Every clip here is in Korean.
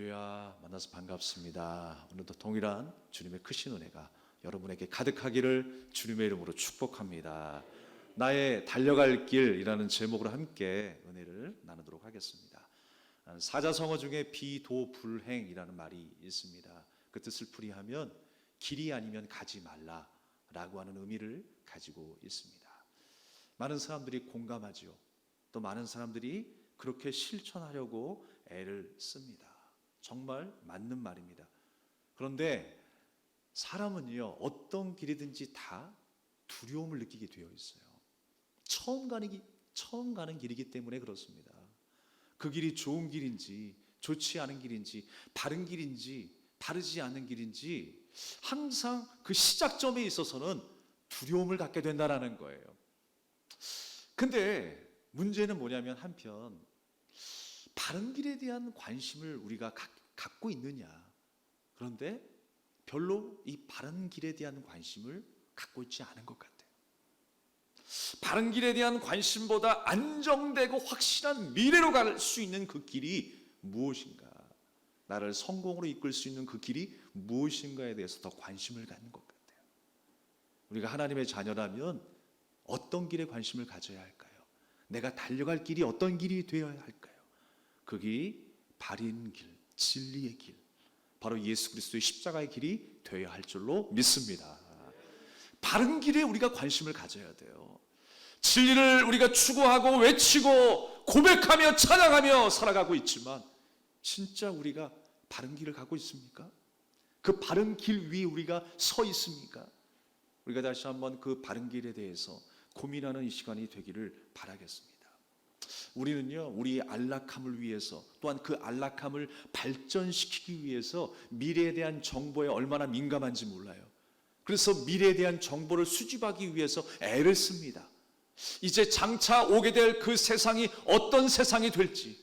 할렐루야, 만나서 반갑습니다. 오늘도 동일한 주님의 크신 은혜가 여러분에게 가득하기를 주님의 이름으로 축복합니다. 나의 달려갈 길이라는 제목으로 함께 은혜를 나누도록 하겠습니다. 사자성어 중에 비도불행이라는 말이 있습니다. 그 뜻을 풀이하면 길이 아니면 가지 말라라고 하는 의미를 가지고 있습니다. 많은 사람들이 공감하지요. 또 많은 사람들이 그렇게 실천하려고 애를 씁니다. 정말 맞는 말입니다. 그런데 사람은요, 어떤 길이든지 다 두려움을 느끼게 되어 있어요. 처음 가는 길이기 때문에 그렇습니다. 그 길이 좋은 길인지 좋지 않은 길인지 바른 길인지 바르지 않은 길인지 항상 그 시작점에 있어서는 두려움을 갖게 된다는 거예요. 근데 문제는 뭐냐면 한편 바른 길에 대한 관심을 우리가 갖고 있느냐. 그런데 별로 이 바른 길에 대한 관심을 갖고 있지 않은 것 같아요. 바른 길에 대한 관심보다 안정되고 확실한 미래로 갈 수 있는 그 길이 무엇인가, 나를 성공으로 이끌 수 있는 그 길이 무엇인가에 대해서 더 관심을 갖는 것 같아요. 우리가 하나님의 자녀라면 어떤 길에 관심을 가져야 할까요? 내가 달려갈 길이 어떤 길이 되어야 할까요? 그게 바른 길, 진리의 길, 바로 예수 그리스도의 십자가의 길이 되어야 할 줄로 믿습니다. 바른 길에 우리가 관심을 가져야 돼요. 진리를 우리가 추구하고 외치고 고백하며 찬양하며 살아가고 있지만 진짜 우리가 바른 길을 가고 있습니까? 그 바른 길 위에 우리가 서 있습니까? 우리가 다시 한번 그 바른 길에 대해서 고민하는 이 시간이 되기를 바라겠습니다. 우리는요, 우리의 안락함을 위해서, 또한 그 안락함을 발전시키기 위해서 미래에 대한 정보에 얼마나 민감한지 몰라요. 그래서 미래에 대한 정보를 수집하기 위해서 애를 씁니다. 이제 장차 오게 될 그 세상이 어떤 세상이 될지,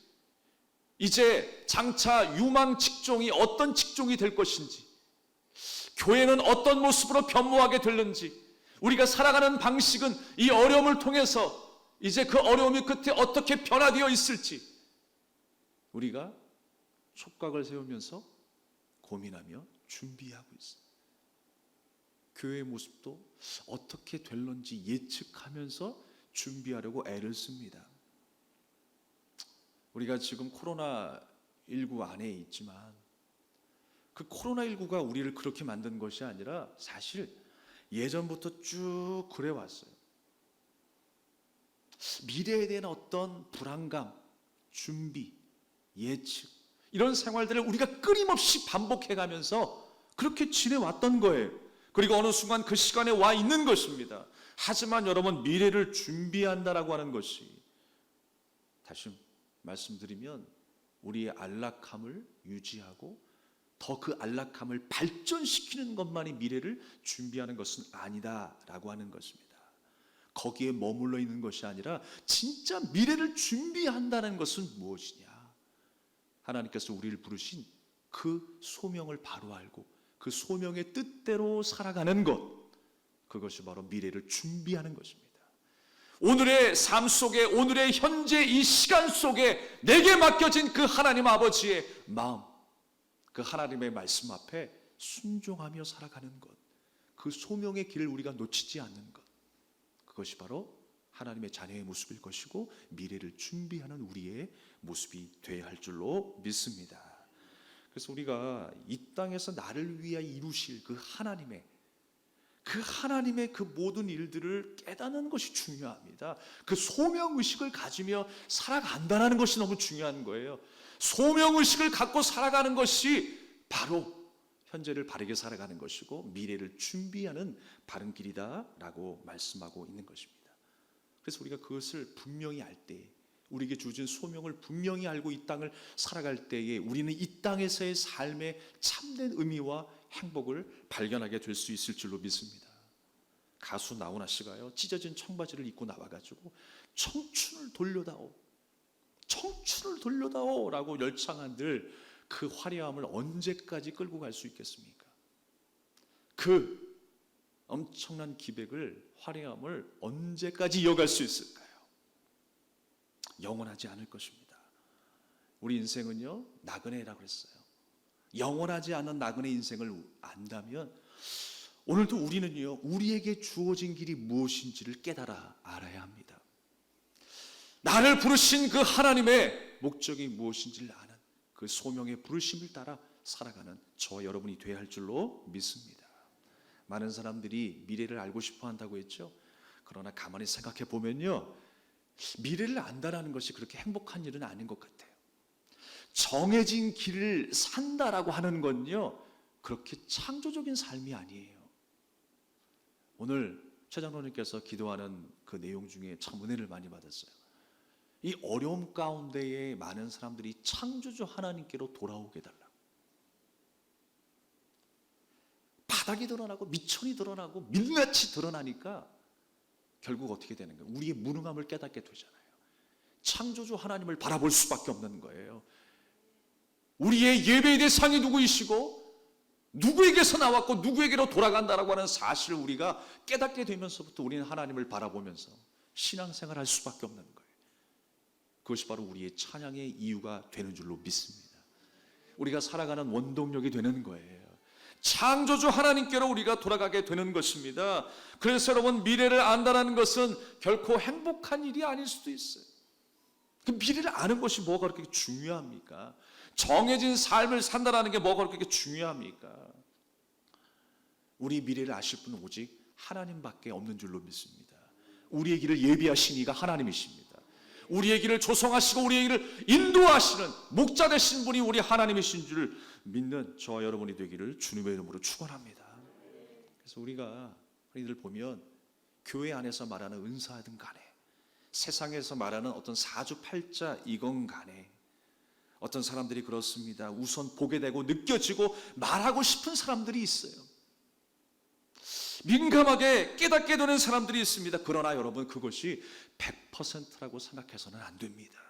이제 장차 유망 직종이 어떤 직종이 될 것인지, 교회는 어떤 모습으로 변모하게 될는지, 우리가 살아가는 방식은 이 어려움을 통해서 이제 그 어려움이 끝에 어떻게 변화되어 있을지 우리가 촉각을 세우면서 고민하며 준비하고 있어요. 교회의 모습도 어떻게 될런지 예측하면서 준비하려고 애를 씁니다. 우리가 지금 코로나19 안에 있지만 그 코로나19가 우리를 그렇게 만든 것이 아니라 사실 예전부터 쭉 그래왔어요. 미래에 대한 어떤 불안감, 준비, 예측, 이런 생활들을 우리가 끊임없이 반복해가면서 그렇게 지내왔던 거예요. 그리고 어느 순간 그 시간에 와 있는 것입니다. 하지만 여러분, 미래를 준비한다라고 하는 것이, 다시 말씀드리면 우리의 안락함을 유지하고 더 그 안락함을 발전시키는 것만이 미래를 준비하는 것은 아니다라고 하는 것입니다. 거기에 머물러 있는 것이 아니라 진짜 미래를 준비한다는 것은 무엇이냐? 하나님께서 우리를 부르신 그 소명을 바로 알고 그 소명의 뜻대로 살아가는 것, 그것이 바로 미래를 준비하는 것입니다. 오늘의 삶 속에, 오늘의 현재 이 시간 속에 내게 맡겨진 그 하나님 아버지의 마음, 그 하나님의 말씀 앞에 순종하며 살아가는 것, 그 소명의 길을 우리가 놓치지 않는 것, 그것이 바로 하나님의 자녀의 모습일 것이고 미래를 준비하는 우리의 모습이 되어야 할 줄로 믿습니다. 그래서 우리가 이 땅에서 나를 위하여 이루실 그 하나님의 그 모든 일들을 깨닫는 것이 중요합니다. 그 소명의식을 가지며 살아간다는 것이 너무 중요한 거예요. 소명의식을 갖고 살아가는 것이 바로 현재를 바르게 살아가는 것이고 미래를 준비하는 바른 길이다라고 말씀하고 있는 것입니다. 그래서 우리가 그것을 분명히 알 때, 우리에게 주어진 소명을 분명히 알고 이 땅을 살아갈 때에 우리는 이 땅에서의 삶의 참된 의미와 행복을 발견하게 될 수 있을 줄로 믿습니다. 가수 나훈아 씨가요, 찢어진 청바지를 입고 나와가지고 청춘을 돌려다오, 청춘을 돌려다오 라고 열창한들 그 화려함을 언제까지 끌고 갈 수 있겠습니까? 그 엄청난 기백을, 화려함을 언제까지 이어갈 수 있을까요? 영원하지 않을 것입니다. 우리 인생은요, 나그네라고 그랬어요. 영원하지 않은 나그네 인생을 안다면 오늘도 우리는요, 우리에게 주어진 길이 무엇인지를 깨달아 알아야 합니다. 나를 부르신 그 하나님의 목적이 무엇인지를 아는 그 소명의 부르심을 따라 살아가는 저와 여러분이 되어야 할 줄로 믿습니다. 많은 사람들이 미래를 알고 싶어 한다고 했죠. 그러나 가만히 생각해 보면요, 미래를 안다라는 것이 그렇게 행복한 일은 아닌 것 같아요. 정해진 길을 산다라고 하는 건요, 그렇게 창조적인 삶이 아니에요. 오늘 최 장로님께서 기도하는 그 내용 중에 참 은혜를 많이 받았어요. 이 어려움 가운데에 많은 사람들이 창조주 하나님께로 돌아오게 해달라. 바닥이 드러나고 미천이 드러나고 민낯이 드러나니까 결국 어떻게 되는 거예요? 우리의 무능함을 깨닫게 되잖아요. 창조주 하나님을 바라볼 수밖에 없는 거예요. 우리의 예배의 대상이 누구이시고 누구에게서 나왔고 누구에게로 돌아간다라고 하는 사실을 우리가 깨닫게 되면서부터 우리는 하나님을 바라보면서 신앙생활을 할 수밖에 없는 거예요. 그것이 바로 우리의 찬양의 이유가 되는 줄로 믿습니다. 우리가 살아가는 원동력이 되는 거예요. 창조주 하나님께로 우리가 돌아가게 되는 것입니다. 그래서 여러분, 미래를 안다는 것은 결코 행복한 일이 아닐 수도 있어요. 그 미래를 아는 것이 뭐가 그렇게 중요합니까? 정해진 삶을 산다는 게 뭐가 그렇게 중요합니까? 우리 미래를 아실 분은 오직 하나님밖에 없는 줄로 믿습니다. 우리의 길을 예비하신 이가 하나님이십니다. 우리의 길을 조성하시고 우리의 길을 인도하시는 목자 되신 분이 우리 하나님이신 줄 믿는 저와 여러분이 되기를 주님의 이름으로 축원합니다. 그래서 우리가 흔히들 보면 교회 안에서 말하는 은사든 간에 세상에서 말하는 어떤 사주팔자이건 간에 어떤 사람들이 그렇습니다. 우선 보게 되고 느껴지고 말하고 싶은 사람들이 있어요. 민감하게 깨닫게 되는 사람들이 있습니다. 그러나 여러분, 그것이 100%라고 생각해서는 안 됩니다.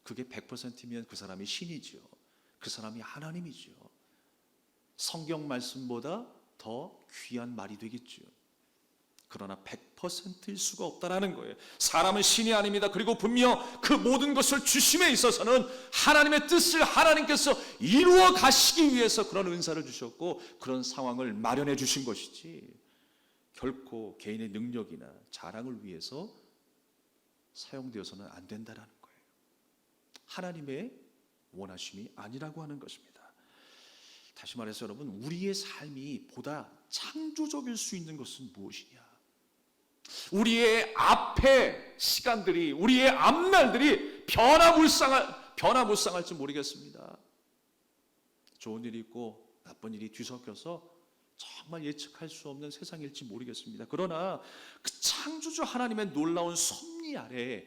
그게 100%이면 그 사람이 신이죠. 그 사람이 하나님이죠. 성경 말씀보다 더 귀한 말이 되겠죠. 그러나 100%일 수가 없다라는 거예요. 사람은 신이 아닙니다. 그리고 분명 그 모든 것을 주심에 있어서는 하나님의 뜻을 하나님께서 이루어 가시기 위해서 그런 은사를 주셨고 그런 상황을 마련해 주신 것이지, 결코 개인의 능력이나 자랑을 위해서 사용되어서는 안 된다라는 거예요. 하나님의 원하심이 아니라고 하는 것입니다. 다시 말해서 여러분, 우리의 삶이 보다 창조적일 수 있는 것은 무엇이냐? 우리의 앞의 시간들이, 우리의 앞날들이 변화무쌍할지 모르겠습니다. 좋은 일이 있고 나쁜 일이 뒤섞여서 정말 예측할 수 없는 세상일지 모르겠습니다. 그러나 그 창조주 하나님의 놀라운 섭리 아래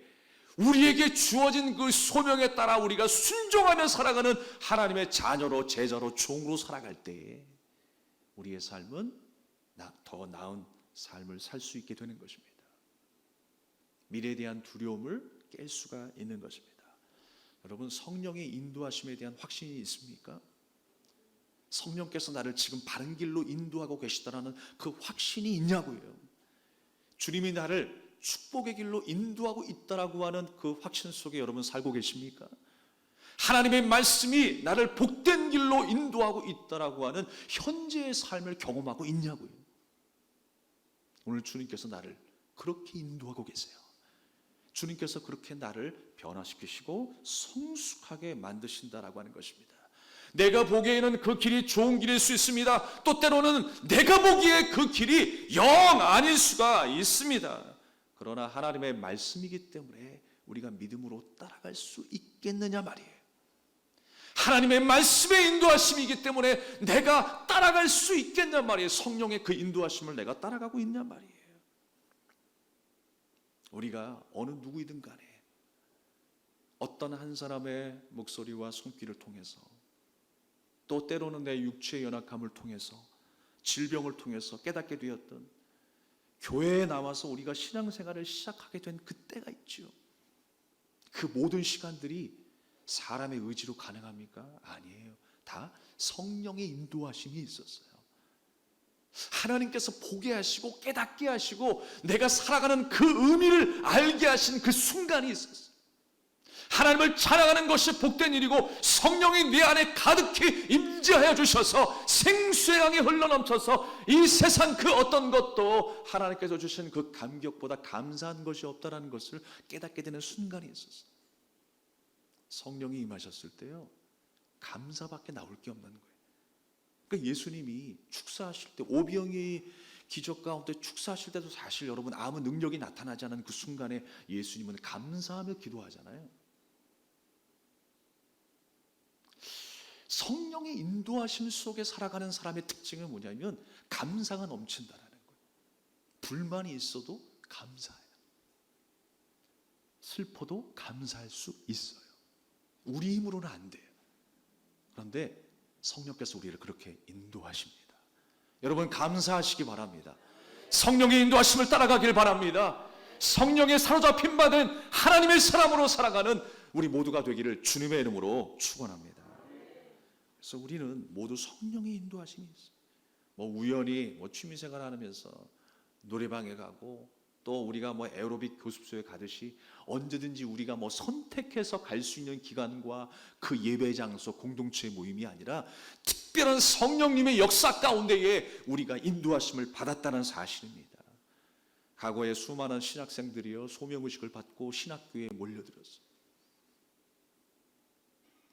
우리에게 주어진 그 소명에 따라 우리가 순종하며 살아가는 하나님의 자녀로, 제자로, 종으로 살아갈 때에 우리의 삶은 더 나은 삶을 살 수 있게 되는 것입니다. 미래에 대한 두려움을 깰 수가 있는 것입니다. 여러분, 성령의 인도하심에 대한 확신이 있습니까? 성령께서 나를 지금 바른 길로 인도하고 계시다라는 그 확신이 있냐고요. 주님이 나를 축복의 길로 인도하고 있다라고 하는 그 확신 속에 여러분 살고 계십니까? 하나님의 말씀이 나를 복된 길로 인도하고 있다라고 하는 현재의 삶을 경험하고 있냐고요. 오늘 주님께서 나를 그렇게 인도하고 계세요. 주님께서 그렇게 나를 변화시키시고 성숙하게 만드신다라고 하는 것입니다. 내가 보기에는 그 길이 좋은 길일 수 있습니다. 또 때로는 내가 보기에 그 길이 영 아닐 수가 있습니다. 그러나 하나님의 말씀이기 때문에 우리가 믿음으로 따라갈 수 있겠느냐 말이에요. 하나님의 말씀의 인도하심이기 때문에 내가 따라갈 수 있겠냐 말이에요. 성령의 그 인도하심을 내가 따라가고 있냐 말이에요. 우리가 어느 누구이든 간에 어떤 한 사람의 목소리와 손길을 통해서, 또 때로는 내 육체의 연약함을 통해서, 질병을 통해서 깨닫게 되었던, 교회에 나와서 우리가 신앙생활을 시작하게 된 그때가 있죠. 그 모든 시간들이 사람의 의지로 가능합니까? 아니에요. 다 성령의 인도하심이 있었어요. 하나님께서 보게 하시고 깨닫게 하시고 내가 살아가는 그 의미를 알게 하신 그 순간이 있었어요. 하나님을 찬양하는 것이 복된 일이고 성령이 내 안에 가득히 임재하여 주셔서 생수의 강이 흘러넘쳐서 이 세상 그 어떤 것도 하나님께서 주신 그 감격보다 감사한 것이 없다는 것을 깨닫게 되는 순간이 있었어요. 성령이 임하셨을 때요, 감사밖에 나올 게 없는 거예요. 그러니까 예수님이 축사하실 때, 오병이 기적 가운데 축사하실 때도 사실 여러분 아무 능력이 나타나지 않은 그 순간에 예수님은 감사하며 기도하잖아요. 성령의 인도하심 속에 살아가는 사람의 특징은 뭐냐면 감사가 넘친다는 거예요. 불만이 있어도 감사해요. 슬퍼도 감사할 수 있어요. 우리 힘으로는 안 돼요. 그런데 성령께서 우리를 그렇게 인도하십니다. 여러분 감사하시기 바랍니다. 성령의 인도하심을 따라가길 바랍니다. 성령에 사로잡힌 받은 하나님의 사람으로 살아가는 우리 모두가 되기를 주님의 이름으로 축원합니다. 그래서 우리는 모두 성령의 인도하심이 있어요. 우연히 취미생활 하면서 노래방에 가고 또 우리가 에어로빅 교습소에 가듯이 언제든지 우리가 선택해서 갈 수 있는 기간과 그 예배 장소, 공동체의 모임이 아니라 특별한 성령님의 역사 가운데에 우리가 인도하심을 받았다는 사실입니다. 과거에 수많은 신학생들이요 소명의식을 받고 신학교에 몰려들었어요.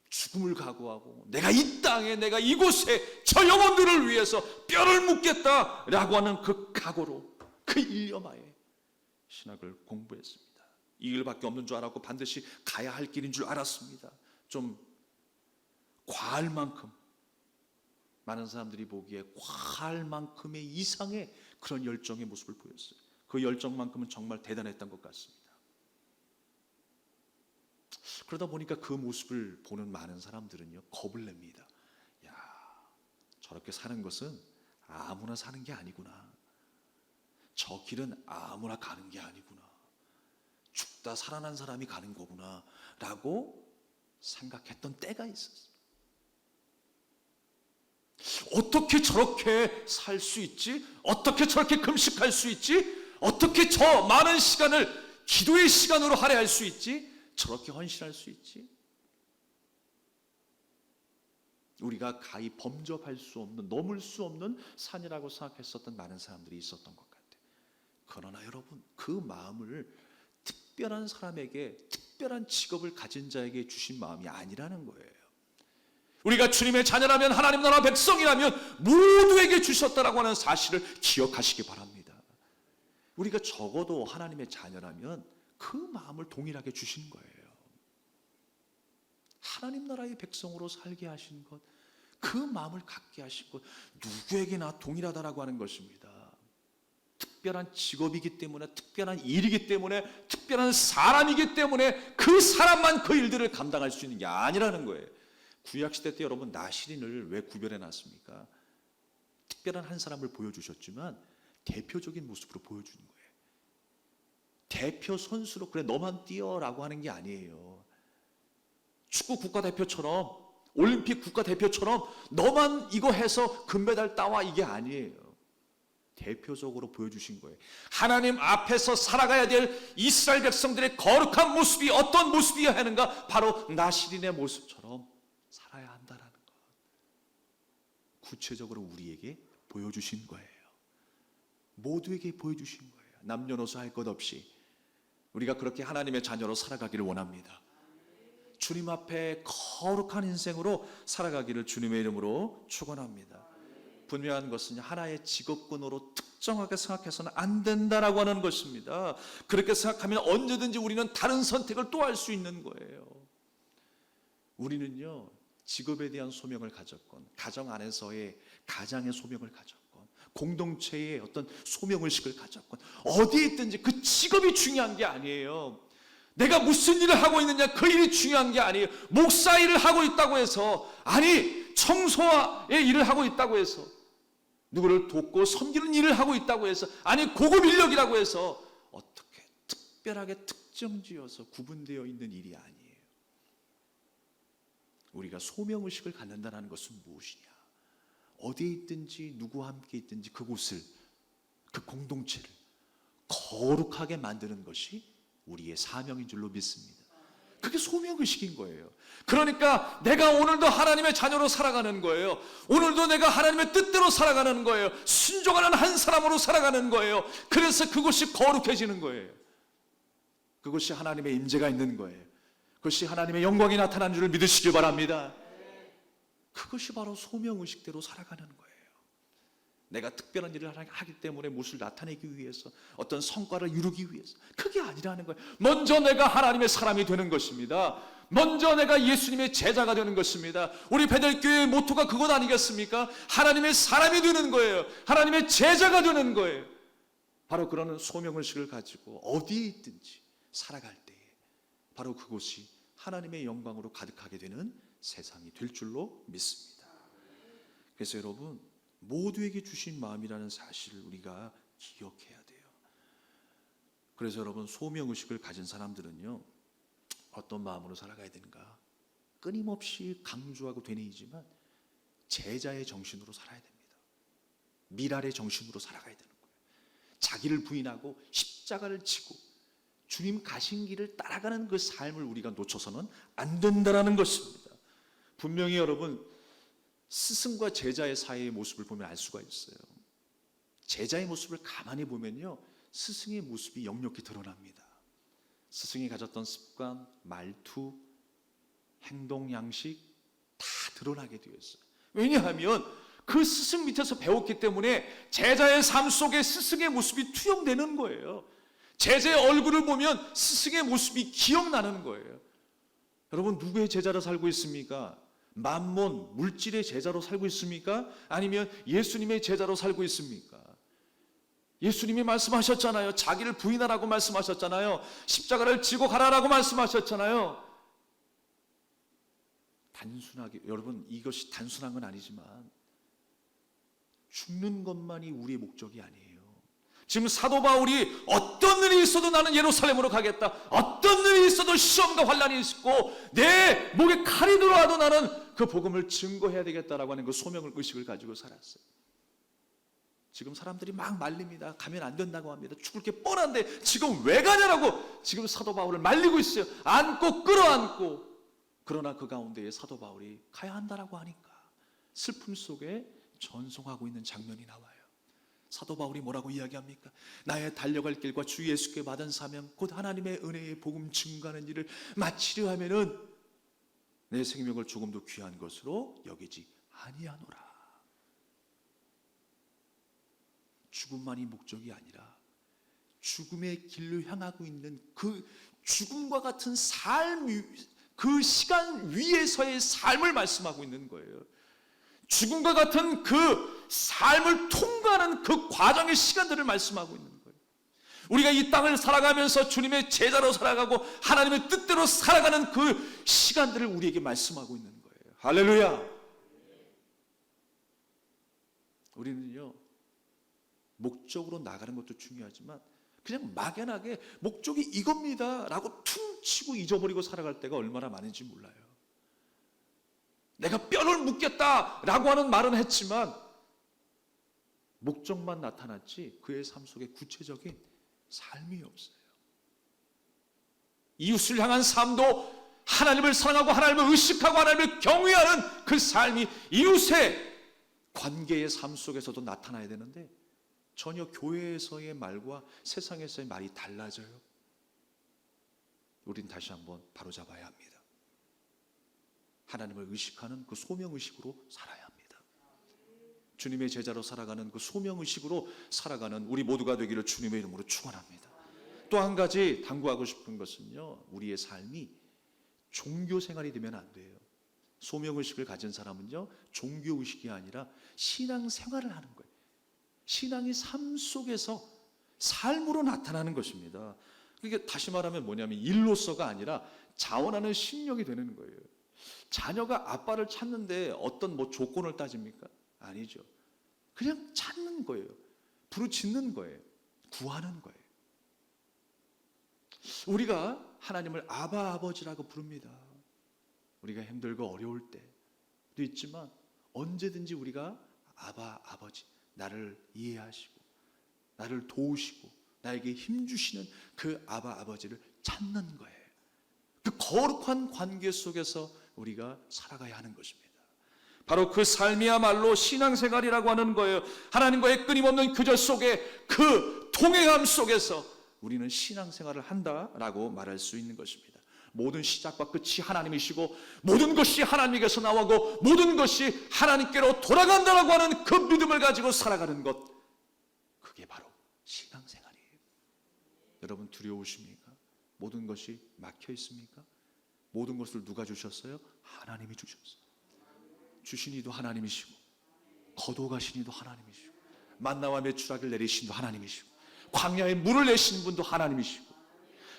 죽음을 각오하고 내가 이 땅에, 내가 이곳에 저 영혼들을 위해서 뼈를 묻겠다라고 하는 그 각오로, 그 일념하에 신학을 공부했습니다. 이 길밖에 없는 줄 알았고 반드시 가야 할 길인 줄 알았습니다. 좀 과할 만큼, 많은 사람들이 보기에 과할 만큼의 이상의 그런 열정의 모습을 보였어요. 그 열정만큼은 정말 대단했던 것 같습니다. 그러다 보니까 그 모습을 보는 많은 사람들은요 겁을 냅니다. 야, 저렇게 사는 것은 아무나 사는 게 아니구나. 저 길은 아무나 가는 게 아니구나. 죽다 살아난 사람이 가는 거구나 라고 생각했던 때가 있었어요. 어떻게 저렇게 살 수 있지? 어떻게 저렇게 금식할 수 있지? 어떻게 저 많은 시간을 기도의 시간으로 할애할 수 있지? 저렇게 헌신할 수 있지? 우리가 가히 범접할 수 없는, 넘을 수 없는 산이라고 생각했었던 많은 사람들이 있었던 것 같아요. 그러나 여러분, 그 마음을 특별한 사람에게, 특별한 직업을 가진 자에게 주신 마음이 아니라는 거예요. 우리가 주님의 자녀라면, 하나님 나라 백성이라면 모두에게 주셨다라고 하는 사실을 기억하시기 바랍니다. 우리가 적어도 하나님의 자녀라면 그 마음을 동일하게 주신 거예요. 하나님 나라의 백성으로 살게 하신 것, 그 마음을 갖게 하신 것, 누구에게나 동일하다라고 하는 것입니다. 특별한 직업이기 때문에, 특별한 일이기 때문에, 특별한 사람이기 때문에 그 사람만 그 일들을 감당할 수 있는 게 아니라는 거예요. 구약시대 때 여러분 나시린을 왜 구별해 놨습니까? 특별한 한 사람을 보여주셨지만 대표적인 모습으로 보여주는 거예요. 대표 선수로 그래 너만 뛰어라고 하는 게 아니에요. 축구 국가대표처럼, 올림픽 국가대표처럼 너만 이거 해서 금메달 따와, 이게 아니에요. 대표적으로 보여주신 거예요. 하나님 앞에서 살아가야 될 이스라엘 백성들의 거룩한 모습이 어떤 모습이어야 하는가? 바로 나시린의 모습처럼 살아야 한다라는 것, 구체적으로 우리에게 보여주신 거예요. 모두에게 보여주신 거예요. 남녀노소 할 것 없이 우리가 그렇게 하나님의 자녀로 살아가기를 원합니다. 주님 앞에 거룩한 인생으로 살아가기를 주님의 이름으로 축원합니다. 분명한 것은 하나의 직업군으로 특정하게 생각해서는 안 된다라고 하는 것입니다. 그렇게 생각하면 언제든지 우리는 다른 선택을 또 할 수 있는 거예요. 우리는요, 직업에 대한 소명을 가졌건, 가정 안에서의 가장의 소명을 가졌건, 공동체의 어떤 소명의식을 가졌건, 어디에 있든지 그 직업이 중요한 게 아니에요. 내가 무슨 일을 하고 있느냐, 그 일이 중요한 게 아니에요. 목사 일을 하고 있다고 해서, 아니 청소의 일을 하고 있다고 해서, 누구를 돕고 섬기는 일을 하고 있다고 해서, 아니 고급 인력이라고 해서 어떻게 특별하게 특정지어서 구분되어 있는 일이 아니에요. 우리가 소명의식을 갖는다는 것은 무엇이냐? 어디에 있든지 누구와 함께 있든지 그곳을, 그 공동체를 거룩하게 만드는 것이 우리의 사명인 줄로 믿습니다. 그게 소명의식인 거예요. 그러니까 내가 오늘도 하나님의 자녀로 살아가는 거예요. 오늘도 내가 하나님의 뜻대로 살아가는 거예요. 순종하는 한 사람으로 살아가는 거예요. 그래서 그것이 거룩해지는 거예요. 그것이 하나님의 임재가 있는 거예요. 그것이 하나님의 영광이 나타나는 줄을 믿으시길 바랍니다. 그것이 바로 소명의식대로 살아가는 거예요. 내가 특별한 일을 하기 때문에 무엇을 나타내기 위해서, 어떤 성과를 이루기 위해서, 그게 아니라는 거예요. 먼저 내가 하나님의 사람이 되는 것입니다. 먼저 내가 예수님의 제자가 되는 것입니다. 우리 베델교회의 모토가 그것 아니겠습니까? 하나님의 사람이 되는 거예요. 하나님의 제자가 되는 거예요. 바로 그런 소명의식을 가지고 어디에 있든지 살아갈 때에 바로 그곳이 하나님의 영광으로 가득하게 되는 세상이 될 줄로 믿습니다. 그래서 여러분, 모두에게 주신 마음이라는 사실을 우리가 기억해야 돼요. 그래서 여러분, 소명의식을 가진 사람들은요, 어떤 마음으로 살아가야 되는가? 끊임없이 강조하고 되뇌이지만 제자의 정신으로 살아야 됩니다. 미랄의 정신으로 살아가야 되는 거예요. 자기를 부인하고 십자가를 지고 주님 가신 길을 따라가는 그 삶을 우리가 놓쳐서는 안 된다는 것입니다. 분명히 여러분, 스승과 제자의 사이의 모습을 보면 알 수가 있어요. 제자의 모습을 가만히 보면요, 스승의 모습이 역력히 드러납니다. 스승이 가졌던 습관, 말투, 행동 양식 다 드러나게 되어 있어요. 왜냐하면 그 스승 밑에서 배웠기 때문에 제자의 삶 속에 스승의 모습이 투영되는 거예요. 제자의 얼굴을 보면 스승의 모습이 기억나는 거예요. 여러분, 누구의 제자로 살고 있습니까? 만몬, 물질의 제자로 살고 있습니까? 아니면 예수님의 제자로 살고 있습니까? 예수님이 말씀하셨잖아요. 자기를 부인하라고 말씀하셨잖아요. 십자가를 지고 가라라고 말씀하셨잖아요. 단순하게, 여러분, 이것이 단순한 건 아니지만 죽는 것만이 우리의 목적이 아니에요. 지금 사도 바울이 어떤 일이 있어도 나는 예루살렘으로 가겠다, 어떤 일이 있어도 시험과 환난이 있고 내 목에 칼이 들어와도 나는 그 복음을 증거해야 되겠다라고 하는 그 소명을, 의식을 가지고 살았어요. 지금 사람들이 막 말립니다. 가면 안 된다고 합니다. 죽을 게 뻔한데 지금 왜 가냐라고 지금 사도 바울을 말리고 있어요. 안고 끌어안고. 그러나 그 가운데에 사도 바울이 가야 한다라고 하니까 슬픔 속에 전송하고 있는 장면이 나와요. 사도 바울이 뭐라고 이야기합니까? 나의 달려갈 길과 주 예수께 받은 사명, 곧 하나님의 은혜의 복음 증거하는 일을 마치려 하면은 내 생명을 조금도 귀한 것으로 여기지 아니하노라. 죽음만이 목적이 아니라 죽음의 길로 향하고 있는 그 죽음과 같은 삶, 그 시간 위에서의 삶을 말씀하고 있는 거예요. 죽음과 같은 그 삶을 통과하는 그 과정의 시간들을 말씀하고 있는 거예요. 우리가 이 땅을 살아가면서 주님의 제자로 살아가고 하나님의 뜻대로 살아가는 그 시간들을 우리에게 말씀하고 있는 거예요. 할렐루야. 우리는요, 목적으로 나가는 것도 중요하지만 그냥 막연하게 목적이 이겁니다 라고 퉁치고 잊어버리고 살아갈 때가 얼마나 많은지 몰라요. 내가 뼈를 묻겠다라고 하는 말은 했지만 목적만 나타났지 그의 삶 속에 구체적인 삶이 없어요. 이웃을 향한 삶도 하나님을 사랑하고 하나님을 의식하고 하나님을 경외하는 그 삶이 이웃의 관계의 삶 속에서도 나타나야 되는데 전혀 교회에서의 말과 세상에서의 말이 달라져요. 우린 다시 한번 바로잡아야 합니다. 하나님을 의식하는 그 소명의식으로 살아야 합니다. 주님의 제자로 살아가는 그 소명의식으로 살아가는 우리 모두가 되기를 주님의 이름으로 축원합니다. 또 한 가지 당부하고 싶은 것은요, 우리의 삶이 종교 생활이 되면 안 돼요. 소명의식을 가진 사람은요, 종교의식이 아니라 신앙 생활을 하는 거예요. 신앙이 삶 속에서 삶으로 나타나는 것입니다. 그게 다시 말하면 뭐냐면 일로서가 아니라 자원하는 심령이 되는 거예요. 자녀가 아빠를 찾는데 어떤 뭐 조건을 따집니까? 아니죠. 그냥 찾는 거예요. 부르짖는 거예요. 구하는 거예요. 우리가 하나님을 아바 아버지라고 부릅니다. 우리가 힘들고 어려울 때도 있지만 언제든지 우리가 아바 아버지, 나를 이해하시고 나를 도우시고 나에게 힘주시는 그 아바 아버지를 찾는 거예요. 그 거룩한 관계 속에서 우리가 살아가야 하는 것입니다. 바로 그 삶이야말로 신앙생활이라고 하는 거예요. 하나님과의 끊임없는 교제 속에 그 동행함 속에서 우리는 신앙생활을 한다라고 말할 수 있는 것입니다. 모든 시작과 끝이 하나님이시고 모든 것이 하나님께서 나오고 모든 것이 하나님께로 돌아간다라고 하는 그 믿음을 가지고 살아가는 것, 그게 바로 신앙생활이에요. 여러분 두려우십니까? 모든 것이 막혀 있습니까? 모든 것을 누가 주셨어요? 하나님이 주셨어요. 주신 이도 하나님이시고 거둬가신 이도 하나님이시고 만나와 메추라기를 내리신 이도 하나님이시고 광야에 물을 내신 분도 하나님이시고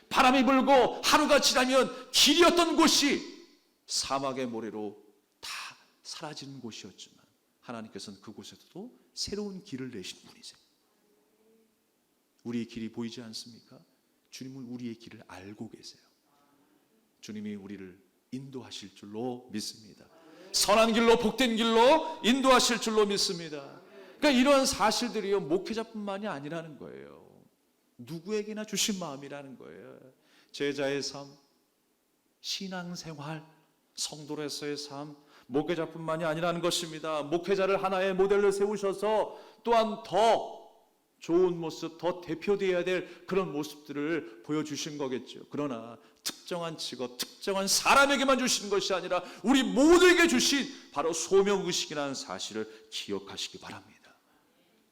바람이 불고 하루가 지나면 길이었던 곳이 사막의 모래로 다 사라지는 곳이었지만 하나님께서는 그곳에서도 새로운 길을 내신 분이세요. 우리의 길이 보이지 않습니까? 주님은 우리의 길을 알고 계세요. 주님이 우리를 인도하실 줄로 믿습니다. 선한 길로 복된 길로 인도하실 줄로 믿습니다. 그러니까 이런 사실들이요 목회자뿐만이 아니라는 거예요. 누구에게나 주신 마음이라는 거예요. 제자의 삶, 신앙생활, 성도로서의 삶, 목회자뿐만이 아니라는 것입니다. 목회자를 하나의 모델로 세우셔서 또한 더 좋은 모습, 더 대표되어야 될 그런 모습들을 보여주신 거겠죠. 그러나 특정한 직업, 특정한 사람에게만 주신 것이 아니라 우리 모두에게 주신 바로 소명의식이라는 사실을 기억하시기 바랍니다.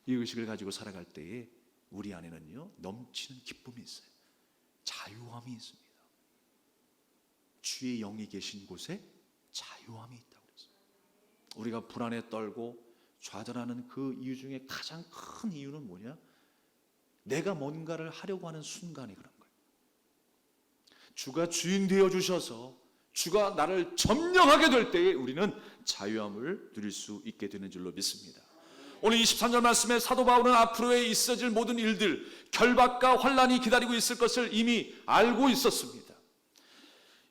이 의식을 가지고 살아갈 때에 우리 안에는요 넘치는 기쁨이 있어요. 자유함이 있습니다. 주의 영이 계신 곳에 자유함이 있다고 그랬어요. 우리가 불안에 떨고 좌절하는 그 이유 중에 가장 큰 이유는 뭐냐? 내가 뭔가를 하려고 하는 순간이 그런 거예요. 주가 주인 되어 주셔서 주가 나를 점령하게 될 때에 우리는 자유함을 누릴 수 있게 되는 줄로 믿습니다. 오늘 23절 말씀에 사도 바울은 앞으로에 있어질 모든 일들, 결박과 환난이 기다리고 있을 것을 이미 알고 있었습니다.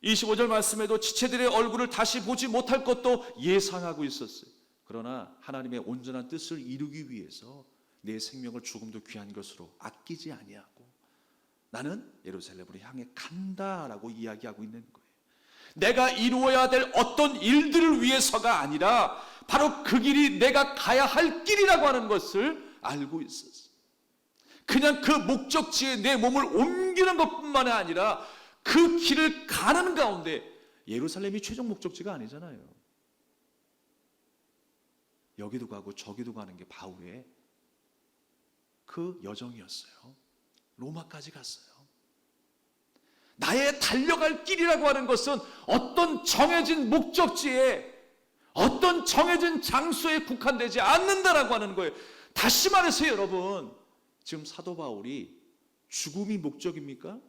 25절 말씀에도 지체들의 얼굴을 다시 보지 못할 것도 예상하고 있었어요. 그러나 하나님의 온전한 뜻을 이루기 위해서 내 생명을 조금도 귀한 것으로 아끼지 아니하고 나는 예루살렘으로 향해 간다라고 이야기하고 있는 거예요. 내가 이루어야 될 어떤 일들을 위해서가 아니라 바로 그 길이 내가 가야 할 길이라고 하는 것을 알고 있었어요. 그냥 그 목적지에 내 몸을 옮기는 것뿐만 아니라 그 길을 가는 가운데 예루살렘이 최종 목적지가 아니잖아요. 여기도 가고 저기도 가는 게 바울의 그 여정이었어요. 로마까지 갔어요. 나의 달려갈 길이라고 하는 것은 어떤 정해진 목적지에 어떤 정해진 장소에 국한되지 않는다라고 하는 거예요. 다시 말해서 여러분, 지금 사도 바울이 죽음이 목적입니까?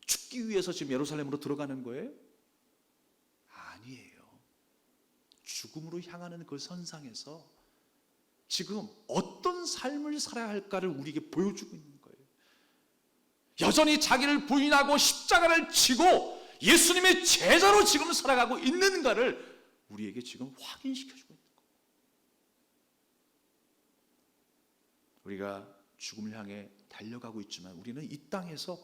죽기 위해서 지금 예루살렘으로 들어가는 거예요? 아니에요. 죽음으로 향하는 그 선상에서 지금 어떤 삶을 살아야 할까를 우리에게 보여주고 있는 거예요. 여전히 자기를 부인하고 십자가를 지고 예수님의 제자로 지금 살아가고 있는가를 우리에게 지금 확인시켜주고 있는 거예요. 우리가 죽음을 향해 달려가고 있지만 우리는 이 땅에서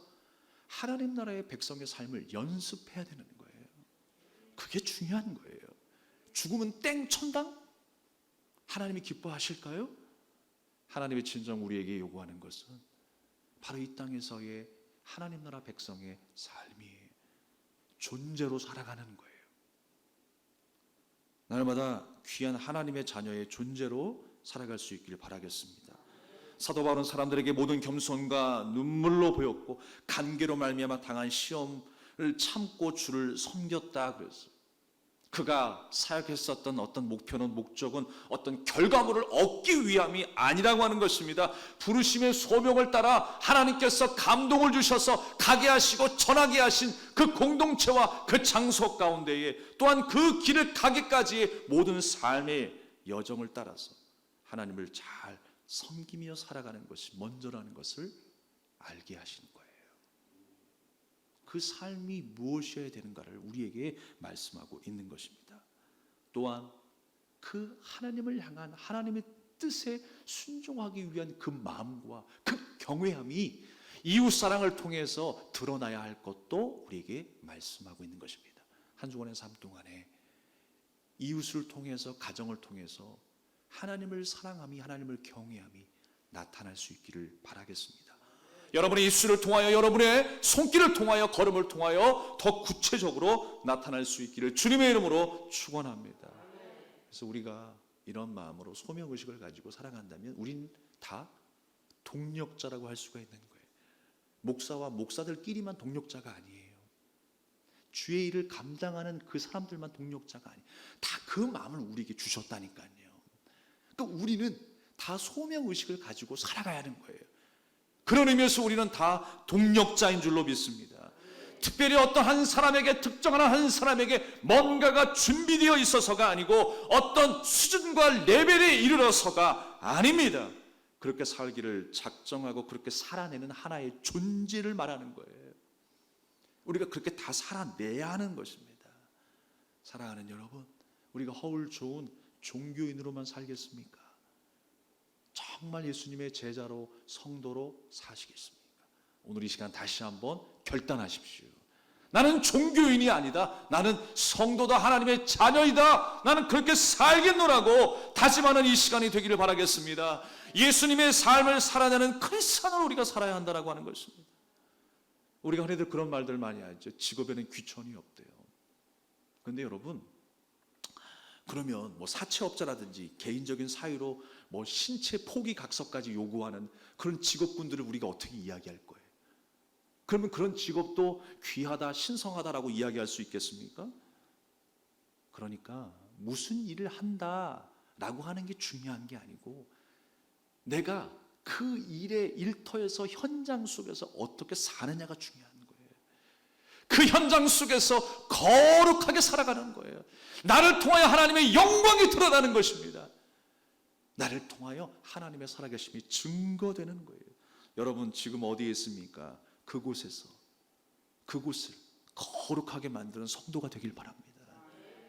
하나님 나라의 백성의 삶을 연습해야 되는 거예요. 그게 중요한 거예요. 죽음은 땡 천당? 하나님이 기뻐하실까요? 하나님의 진정 우리에게 요구하는 것은 바로 이 땅에서의 하나님 나라 백성의 삶이에요. 존재로 살아가는 거예요. 날마다 귀한 하나님의 자녀의 존재로 살아갈 수 있기를 바라겠습니다. 사도 바울은 사람들에게 모든 겸손과 눈물로 보였고 간계로 말미암아 당한 시험을 참고 주를 섬겼다 그랬어요. 그가 사역했었던 어떤 목표는 목적은 어떤 결과물을 얻기 위함이 아니라고 하는 것입니다. 부르심의 소명을 따라 하나님께서 감동을 주셔서 가게 하시고 전하게 하신 그 공동체와 그 장소 가운데에 또한 그 길을 가기까지의 모든 삶의 여정을 따라서 하나님을 잘 섬기며 살아가는 것이 먼저라는 것을 알게 하신 거예요. 그 삶이 무엇이어야 되는가를 우리에게 말씀하고 있는 것입니다. 또한 그 하나님을 향한 하나님의 뜻에 순종하기 위한 그 마음과 그 경외함이 이웃 사랑을 통해서 드러나야 할 것도 우리에게 말씀하고 있는 것입니다. 한 주간의 삶 동안에 이웃을 통해서, 가정을 통해서 하나님을 사랑함이, 하나님을 경외함이 나타날 수 있기를 바라겠습니다. 여러분의 입술을 통하여, 여러분의 손길을 통하여, 걸음을 통하여 더 구체적으로 나타날 수 있기를 주님의 이름으로 축원합니다. 그래서 우리가 이런 마음으로 소명의식을 가지고 살아간다면 우린 다 동력자라고 할 수가 있는 거예요. 목사와 목사들끼리만 동력자가 아니에요. 주의 일을 감당하는 그 사람들만 동력자가 아니에요. 다 그 마음을 우리에게 주셨다니까요. 그러니까 우리는 다 소명의식을 가지고 살아가야 하는 거예요. 그런 의미에서 우리는 다 동력자인 줄로 믿습니다. 특별히 어떤 한 사람에게, 특정한 한 사람에게 뭔가가 준비되어 있어서가 아니고 어떤 수준과 레벨에 이르러서가 아닙니다. 그렇게 살기를 작정하고 그렇게 살아내는 하나의 존재를 말하는 거예요. 우리가 그렇게 다 살아내야 하는 것입니다. 사랑하는 여러분, 우리가 허울 좋은 종교인으로만 살겠습니까? 정말 예수님의 제자로, 성도로 사시겠습니까? 오늘 이 시간 다시 한번 결단하십시오. 나는 종교인이 아니다. 나는 성도다. 하나님의 자녀이다. 나는 그렇게 살겠노라고 다짐하는 이 시간이 되기를 바라겠습니다. 예수님의 삶을 살아내는 크리스찬으로 우리가 살아야 한다고 하는 것입니다. 우리가 흔히들 그런 말들 많이 하죠. 직업에는 귀천이 없대요. 그런데 여러분, 그러면 뭐 사채업자라든지 개인적인 사유로 뭐 신체 포기 각서까지 요구하는 그런 직업군들을 우리가 어떻게 이야기할 거예요? 그러면 그런 직업도 귀하다, 신성하다라고 이야기할 수 있겠습니까? 그러니까 무슨 일을 한다라고 하는 게 중요한 게 아니고 내가 그 일의 일터에서, 현장 속에서 어떻게 사느냐가 중요한 거예요. 그 현장 속에서 거룩하게 살아가는 거예요. 나를 통하여 하나님의 영광이 드러나는 것입니다. 나를 통하여 하나님의 살아계심이 증거되는 거예요. 여러분 지금 어디에 있습니까? 그곳에서 그곳을 거룩하게 만드는 성도가 되길 바랍니다.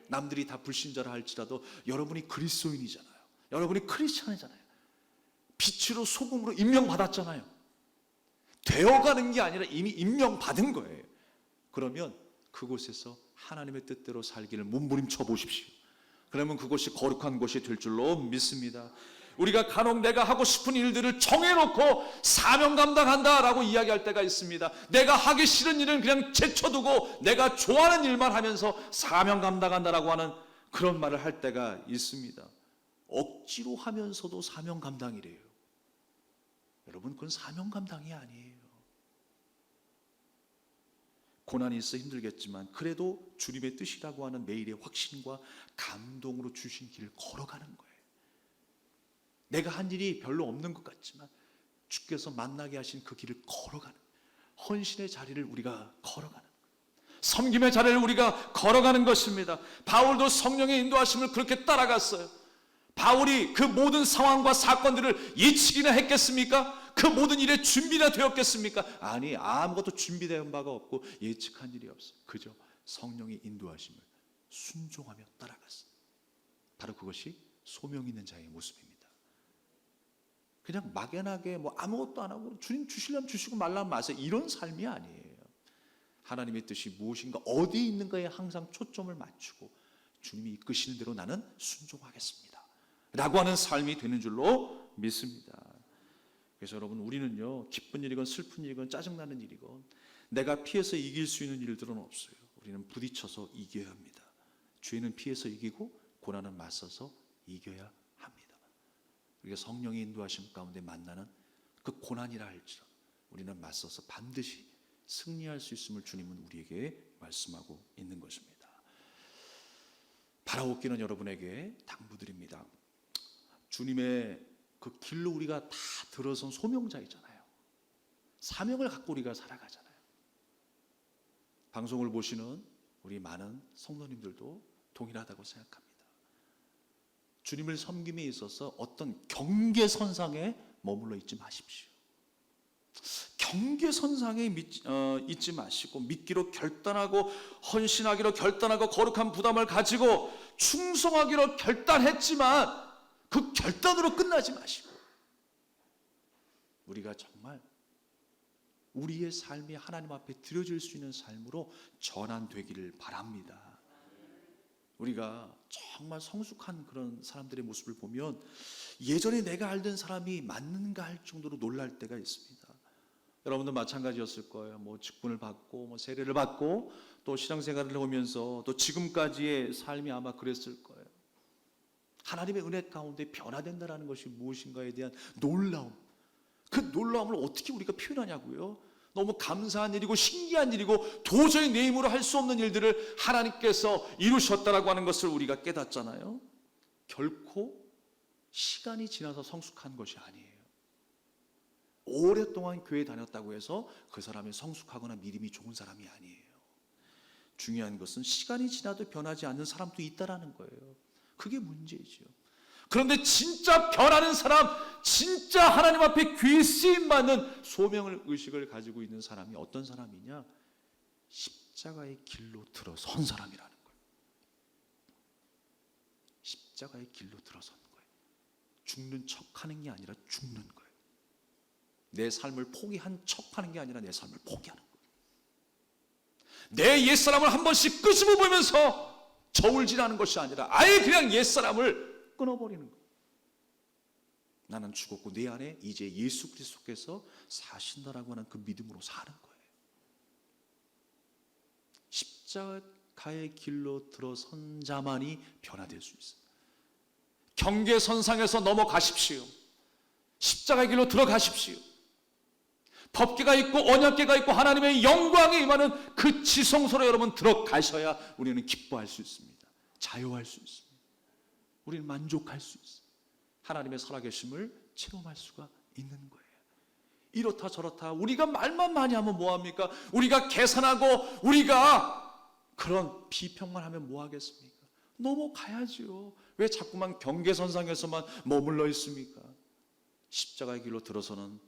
남들이 다 불신자라 할지라도 여러분이 그리스도인이잖아요. 여러분이 크리스찬이잖아요. 빛으로 소금으로 임명받았잖아요. 되어가는 게 아니라 이미 임명받은 거예요. 그러면 그곳에서 하나님의 뜻대로 살기를 몸부림쳐 보십시오. 그러면 그것이 거룩한 곳이 될 줄로 믿습니다. 우리가 간혹 내가 하고 싶은 일들을 정해놓고 사명 감당한다라고 이야기할 때가 있습니다. 내가 하기 싫은 일은 그냥 제쳐두고 내가 좋아하는 일만 하면서 사명 감당한다라고 하는 그런 말을 할 때가 있습니다. 억지로 하면서도 사명 감당이래요. 여러분 그건 사명 감당이 아니에요. 고난이 있어 힘들겠지만 그래도 주님의 뜻이라고 하는 매일의 확신과 감동으로 주신 길을 걸어가는 거예요. 내가 한 일이 별로 없는 것 같지만 주께서 만나게 하신 그 길을 걸어가는, 헌신의 자리를 우리가 걸어가는, 섬김의 자리를 우리가 걸어가는 것입니다. 바울도 성령의 인도하심을 그렇게 따라갔어요. 바울이 그 모든 상황과 사건들을 예측이나 했겠습니까? 그 모든 일에 준비나 되었겠습니까? 아니, 아무것도 준비된 바가 없고 예측한 일이 없어요. 그저 성령의 인도하심을 순종하며 따라갔어요. 바로 그것이 소명 있는 자의 모습입니다. 그냥 막연하게 뭐 아무것도 안 하고 주님 주시려면 주시고 말라면 마세요. 이런 삶이 아니에요. 하나님의 뜻이 무엇인가, 어디에 있는가에 항상 초점을 맞추고 주님이 이끄시는 대로 나는 순종하겠습니다 라고 하는 삶이 되는 줄로 믿습니다. 그래서 여러분, 우리는요, 기쁜 일이건 슬픈 일이건 짜증나는 일이건 내가 피해서 이길 수 있는 일들은 없어요. 우리는 부딪혀서 이겨야 합니다. 죄는 피해서 이기고 고난은 맞서서 이겨야 합니다. 우리가 성령의 인도하심 가운데 만나는 그 고난이라 할지라도 우리는 맞서서 반드시 승리할 수 있음을 주님은 우리에게 말씀하고 있는 것입니다. 바라옵기는 여러분에게 당부드립니다. 주님의 그 길로 우리가 다 들어선 소명자이잖아요. 사명을 갖고 우리가 살아가잖아요. 방송을 보시는 우리 많은 성도님들도 동일하다고 생각합니다. 주님을 섬김에 있어서 어떤 경계선상에 머물러 있지 마십시오. 경계선상에 있지 마시고 믿기로 결단하고 헌신하기로 결단하고 거룩한 부담을 가지고 충성하기로 결단했지만 그 결단으로 끝나지 마시고 우리가 정말 우리의 삶이 하나님 앞에 드려질 수 있는 삶으로 전환되기를 바랍니다. 우리가 정말 성숙한 그런 사람들의 모습을 보면 예전에 내가 알던 사람이 맞는가 할 정도로 놀랄 때가 있습니다. 여러분도 마찬가지였을 거예요. 뭐 직분을 받고 뭐 세례를 받고 또 신앙생활을 하면서 또 지금까지의 삶이 아마 그랬을 거예요. 하나님의 은혜 가운데 변화된다는 것이 무엇인가에 대한 놀라움, 그 놀라움을 어떻게 우리가 표현하냐고요. 너무 감사한 일이고 신기한 일이고 도저히 내 힘으로 할 수 없는 일들을 하나님께서 이루셨다라고 하는 것을 우리가 깨닫잖아요. 결코 시간이 지나서 성숙한 것이 아니에요. 오랫동안 교회 다녔다고 해서 그 사람이 성숙하거나 믿음이 좋은 사람이 아니에요. 중요한 것은 시간이 지나도 변하지 않는 사람도 있다라는 거예요. 그게 문제죠. 그런데 진짜 변하는 사람, 진짜 하나님 앞에 귀 쓰임받는 소명을 의식을 가지고 있는 사람이 어떤 사람이냐? 십자가의 길로 들어선 사람이라는 거예요. 십자가의 길로 들어선 거예요. 죽는 척하는 게 아니라 죽는 거예요. 내 삶을 포기한 척하는 게 아니라 내 삶을 포기하는 거예요. 내 옛사람을 한 번씩 끄집어 보면서 저울질하는 것이 아니라 아예 그냥 옛사람을 끊어버리는 거예요. 나는 죽었고 내 안에 이제 예수 그리스도께서 사신다라고 하는 그 믿음으로 사는 거예요. 십자가의 길로 들어선 자만이 변화될 수 있어요. 경계선상에서 넘어가십시오. 십자가의 길로 들어가십시오. 법궤가 있고 언약궤가 있고 하나님의 영광이 임하는 그 지성소로 여러분 들어가셔야 우리는 기뻐할 수 있습니다. 자유할 수 있습니다. 우리는 만족할 수 있습니다. 하나님의 살아계심을 체험할 수가 있는 거예요. 이렇다 저렇다 우리가 말만 많이 하면 뭐합니까? 우리가 계산하고 우리가 그런 비평만 하면 뭐하겠습니까? 넘어가야죠. 왜 자꾸만 경계선상에서만 머물러 있습니까? 십자가의 길로 들어서는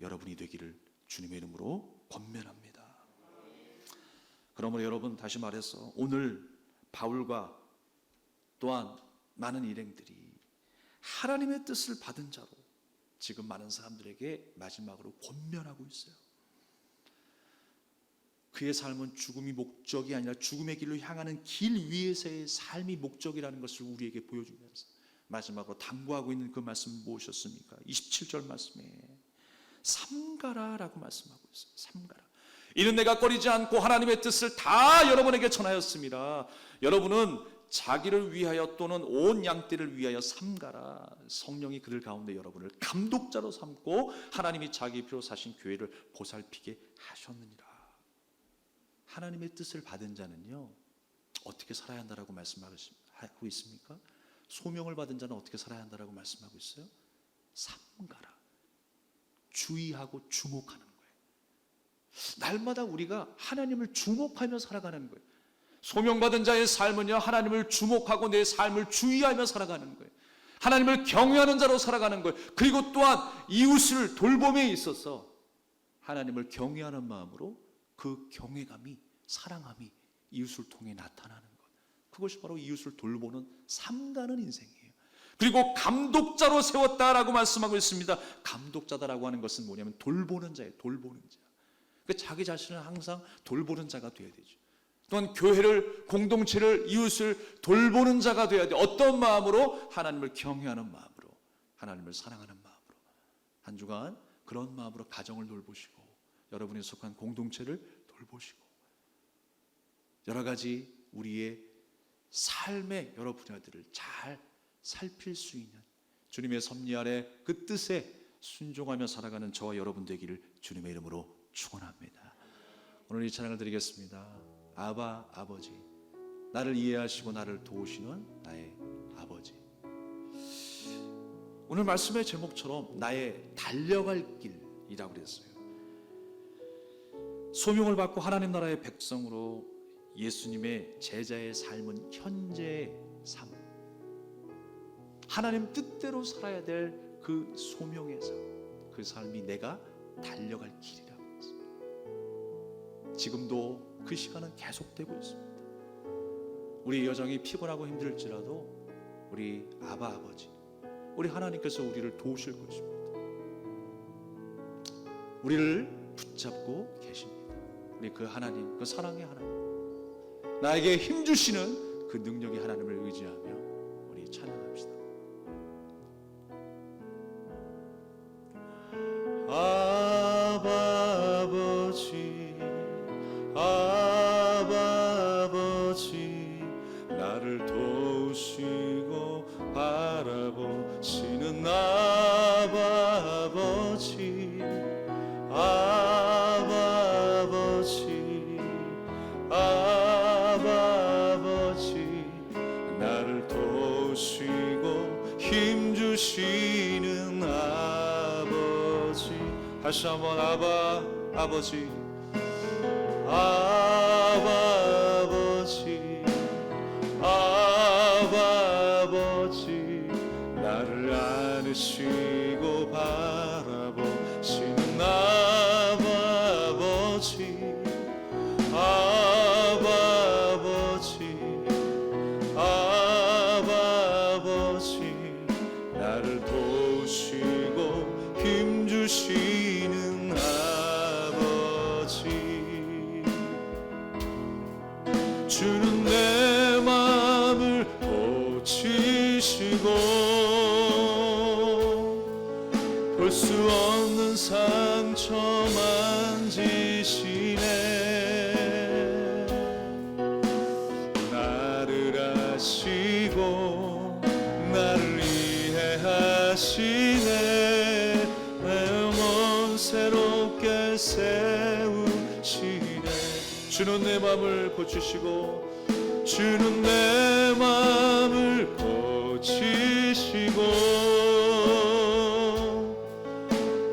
여러분이 되기를 주님의 이름으로 권면합니다. 그러므로 여러분, 다시 말해서 오늘 바울과 또한 많은 일행들이 하나님의 뜻을 받은 자로 지금 많은 사람들에게 마지막으로 권면하고 있어요. 그의 삶은 죽음이 목적이 아니라 죽음의 길로 향하는 길 위에서의 삶이 목적이라는 것을 우리에게 보여주면서 마지막으로 당부하고 있는 그 말씀 무엇이었습니까? 27절 말씀에 삼가라라고 말씀하고 있어요. 삼가라. 이는 내가 꺼리지 않고 하나님의 뜻을 다 여러분에게 전하였습니다. 여러분은 자기를 위하여 또는 온 양떼를 위하여 삼가라. 성령이 그들 가운데 여러분을 감독자로 삼고 하나님이 자기 피로 사신 교회를 보살피게 하셨느니라. 하나님의 뜻을 받은 자는요 어떻게 살아야 한다라고 말씀하고 있습니까? 소명을 받은 자는 어떻게 살아야 한다라고 말씀하고 있어요? 삼가라. 주의하고 주목하는 거예요. 날마다 우리가 하나님을 주목하며 살아가는 거예요. 소명받은 자의 삶은요 하나님을 주목하고 내 삶을 주의하며 살아가는 거예요. 하나님을 경외하는 자로 살아가는 거예요. 그리고 또한 이웃을 돌봄에 있어서 하나님을 경외하는 마음으로 그 경외감이, 사랑함이 이웃을 통해 나타나는 것, 그것이 바로 이웃을 돌보는 삼가는 인생이에요. 그리고 감독자로 세웠다라고 말씀하고 있습니다. 감독자다라고 하는 것은 뭐냐면 돌보는 자예요. 돌보는 자. 자기 자신을 항상 돌보는 자가 되어야 되죠. 또한 교회를, 공동체를, 이웃을 돌보는 자가 되어야 돼요. 어떤 마음으로? 하나님을 경외하는 마음으로, 하나님을 사랑하는 마음으로. 한 주간 그런 마음으로 가정을 돌보시고 여러분이 속한 공동체를 돌보시고 여러 가지 우리의 삶의 여러 분야들을 잘 살필 수 있는 주님의 섭리 아래 그 뜻에 순종하며 살아가는 저와 여러분 되기를 주님의 이름으로 축원합니다. 오늘 이 찬양을 드리겠습니다. 아바, 아버지, 나를 이해하시고 나를 도우시는 나의 아버지. 오늘 말씀의 제목처럼 나의 달려갈 길이라고 그랬어요. 소명을 받고 하나님 나라의 백성으로 예수님의 제자의 삶은 현재의 삶, 하나님 뜻대로 살아야 될 그 소명의 삶, 그 삶이 내가 달려갈 길이라고 했어요. 지금도 그 시간은 계속되고 있습니다. 우리 여정이 피곤하고 힘들지라도 우리 아바 아버지, 우리 하나님께서 우리를 도우실 것입니다. 우리를 붙잡고 계십니다. 우리 그 하나님, 그 사랑의 하나님, 나에게 힘 주시는 그 능력의 하나님을 의지하며 우리 찬양합시다. 아바 아버지, 아바 아버지, 나를 도우시고 바라보시는 아바 아버지, 아바 아버지, 아바 아버지, 나를 도우시고 힘주시는 아버지. 다시 한번 아바 아버지, 아바 아버지, 아바 아버지, 나를 안으시고 바라보시는 아바 아버지, 아바 아버지, 아바 아버지, 나를 도우시고 힘주시는 아버지. 주는 내 마음을 고치시고 볼 수 없는 상처 만지시네. 나를 아시고 나를 이해하시네. 내 영혼 새롭게 세우시네. 주는 내 마음을 고치시고, 주는 내 마음을 고치시고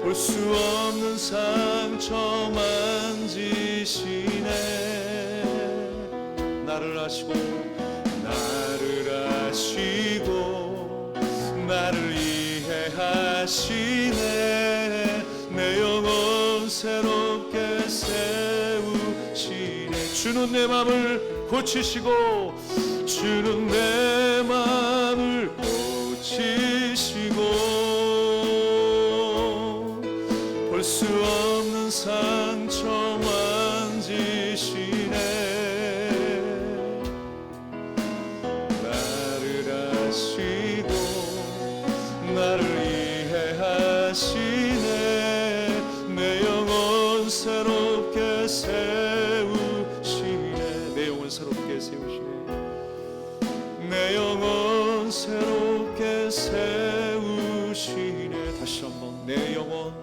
볼 수 없는 상처 만지시네. 나를 아시고 나를 아시고 나를 이해하시네. 내 영혼 새롭게 세우시네. 주는 내 마음을 고치시고, 주는 내 마음을 고치시고 볼 수 없는 상처 만지시네. 나를 아시고 나를 이해하시네. 내 영혼 새롭게 세우시네. 내 영혼 새롭게 세우시네. 내 영혼 새롭게 세우시네. 다시 한번 내 영혼,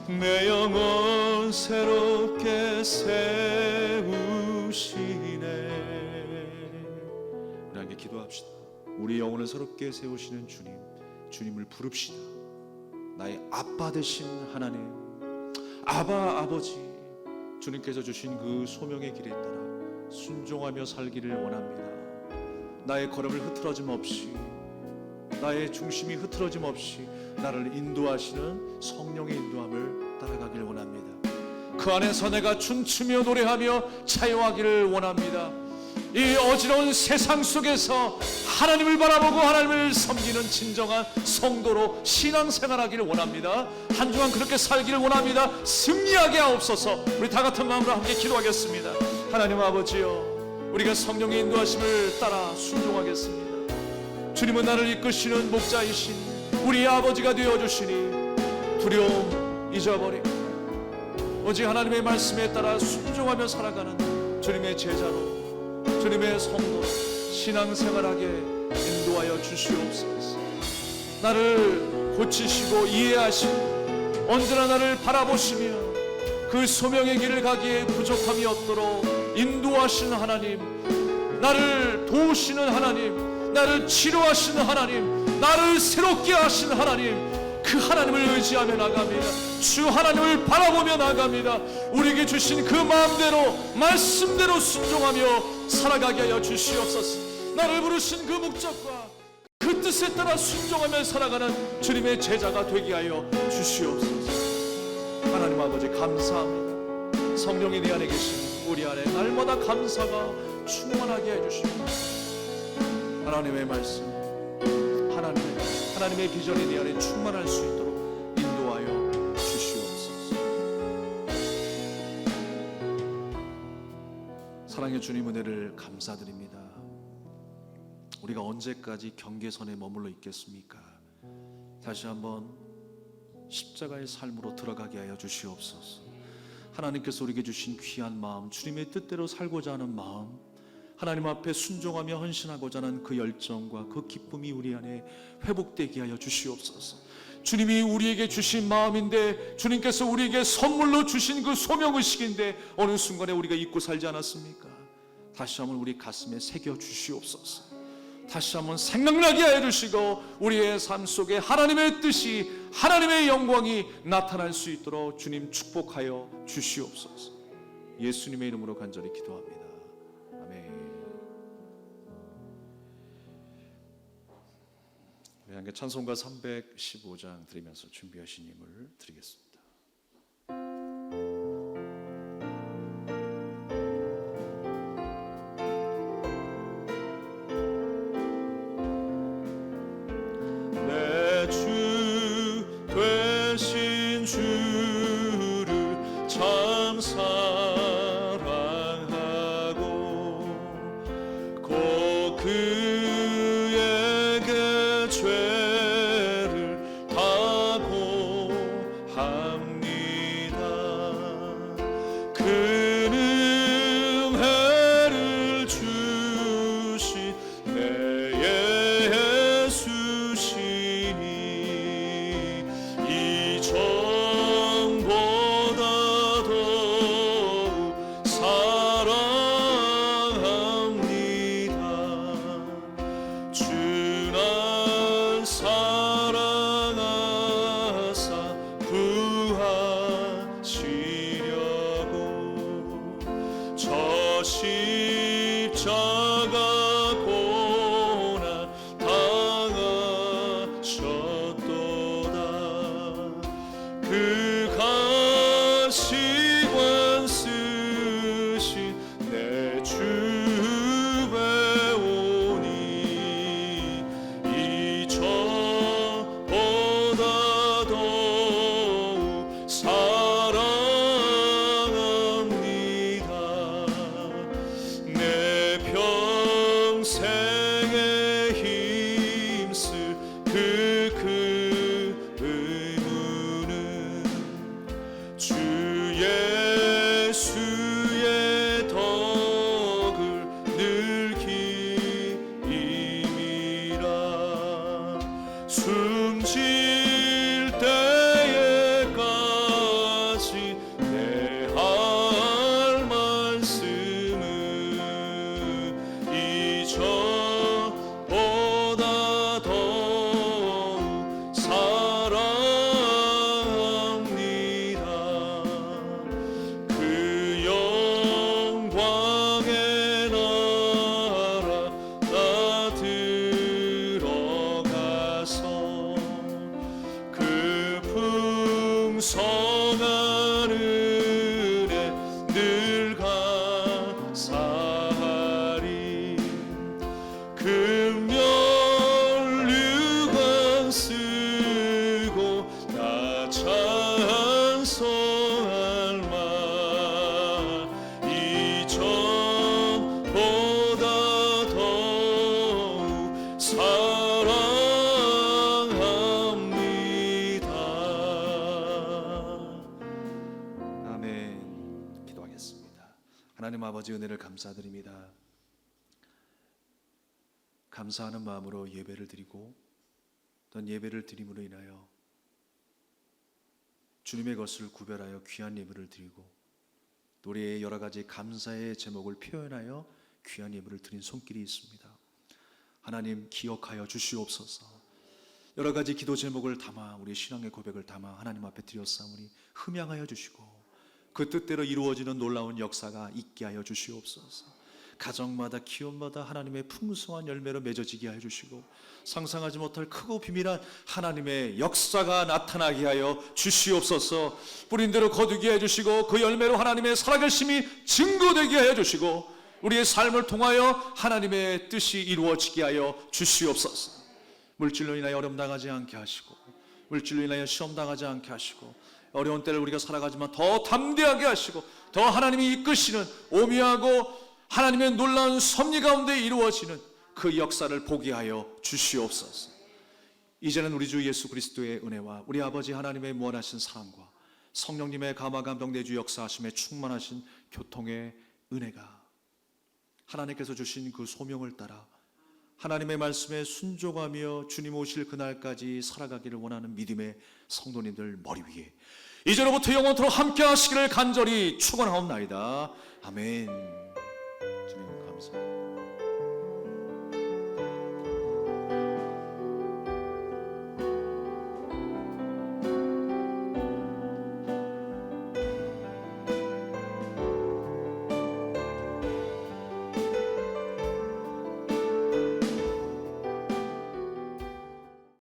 내 영혼 새롭게 세우시네. 우리 함께 기도합시다. 우리 영혼을 새롭게 세우시는 주님, 주님을 부릅시다. 나의 아빠 되신 하나님, 아바 아버지, 주님께서 주신 그 소명의 길에 따라 순종하며 살기를 원합니다. 나의 걸음을 흐트러짐 없이, 나의 중심이 흐트러짐 없이 나를 인도하시는 성령의 인도함을 따라가길 원합니다. 그 안에서 내가 춤추며 노래하며 자유하기를 원합니다. 이 어지러운 세상 속에서 하나님을 바라보고 하나님을 섬기는 진정한 성도로 신앙생활하기를 원합니다. 한 주간 그렇게 살기를 원합니다. 승리하게 하옵소서. 우리 다 같은 마음으로 함께 기도하겠습니다. 하나님 아버지여, 우리가 성령의 인도하심을 따라 순종하겠습니다. 주님은 나를 이끄시는 목자이신 우리 아버지가 되어주시니 두려움 잊어버리고 오직 하나님의 말씀에 따라 순종하며 살아가는 주님의 제자로, 주님의 성도 신앙생활하게 인도하여 주시옵소서. 나를 고치시고 이해하시고 언제나 나를 바라보시며 그 소명의 길을 가기에 부족함이 없도록 인도하시는 하나님, 나를 도우시는 하나님, 나를 치료하시는 하나님, 나를 새롭게 하시는 하나님, 그 하나님을 의지하며 나갑니다. 주 하나님을 바라보며 나갑니다. 우리에게 주신 그 마음대로 말씀대로 순종하며 살아가게 하여 주시옵소서. 나를 부르신 그 목적과 그 뜻에 따라 순종하며 살아가는 주님의 제자가 되게 하여 주시옵소서. 하나님 아버지 감사합니다. 성령이 내 안에 계신 우리 안에 날마다 감사가 충만하게 해주시옵소서. 하나님의 말씀, 하나님의 비전이 내 안에 충만할 수 있도록 인도하여 주시옵소서. 사랑의 주님 은혜를 감사드립니다. 우리가 언제까지 경계선에 머물러 있겠습니까? 다시 한번 십자가의 삶으로 들어가게 하여 주시옵소서. 하나님께서 우리에게 주신 귀한 마음, 주님의 뜻대로 살고자 하는 마음, 하나님 앞에 순종하며 헌신하고자 하는 그 열정과 그 기쁨이 우리 안에 회복되게 하여 주시옵소서. 주님이 우리에게 주신 마음인데, 주님께서 우리에게 선물로 주신 그 소명의식인데 어느 순간에 우리가 잊고 살지 않았습니까? 다시 한번 우리 가슴에 새겨 주시옵소서. 다시 한번 생각나게 하여 주시고 우리의 삶 속에 하나님의 뜻이, 하나님의 영광이 나타날 수 있도록 주님 축복하여 주시옵소서. 예수님의 이름으로 간절히 기도합니다. 아멘. 우리 함께 찬송가 315장 드리면서 준비하신 힘을 드리겠습니다. 하나님 아버지 은혜를 감사드립니다. 감사하는 마음으로 예배를 드리고 또 예배를 드림으로 인하여 주님의 것을 구별하여 귀한 예물을 드리고 노래의 여러 가지 감사의 제목을 표현하여 귀한 예물을 드린 손길이 있습니다. 하나님 기억하여 주시옵소서. 여러 가지 기도 제목을 담아 우리 신앙의 고백을 담아 하나님 앞에 드렸사오니 흠양하여 주시고 그 뜻대로 이루어지는 놀라운 역사가 있게 하여 주시옵소서. 가정마다 기업마다 하나님의 풍성한 열매로 맺어지게 하여 주시고 상상하지 못할 크고 비밀한 하나님의 역사가 나타나게 하여 주시옵소서. 뿌린 대로 거두게 해주시고 그 열매로 하나님의 살아계심이 증거되게 하여 주시고 우리의 삶을 통하여 하나님의 뜻이 이루어지게 하여 주시옵소서. 물질로 인하여 어려움 당하지 않게 하시고 물질로 인하여 시험 당하지 않게 하시고 어려운 때를 우리가 살아가지만 더 담대하게 하시고 더 하나님이 이끄시는 오묘하고 하나님의 놀라운 섭리 가운데 이루어지는 그 역사를 보게 하여 주시옵소서. 이제는 우리 주 예수 그리스도의 은혜와 우리 아버지 하나님의 무한하신 사랑과 성령님의 감화 감동 내주 역사하심에 충만하신 교통의 은혜가 하나님께서 주신 그 소명을 따라 하나님의 말씀에 순종하며 주님 오실 그날까지 살아가기를 원하는 믿음의 성도님들 머리 위에 이제로부터 영원토록 함께 하시기를 간절히 축원하옵나이다. 아멘. 주님 감사합니다.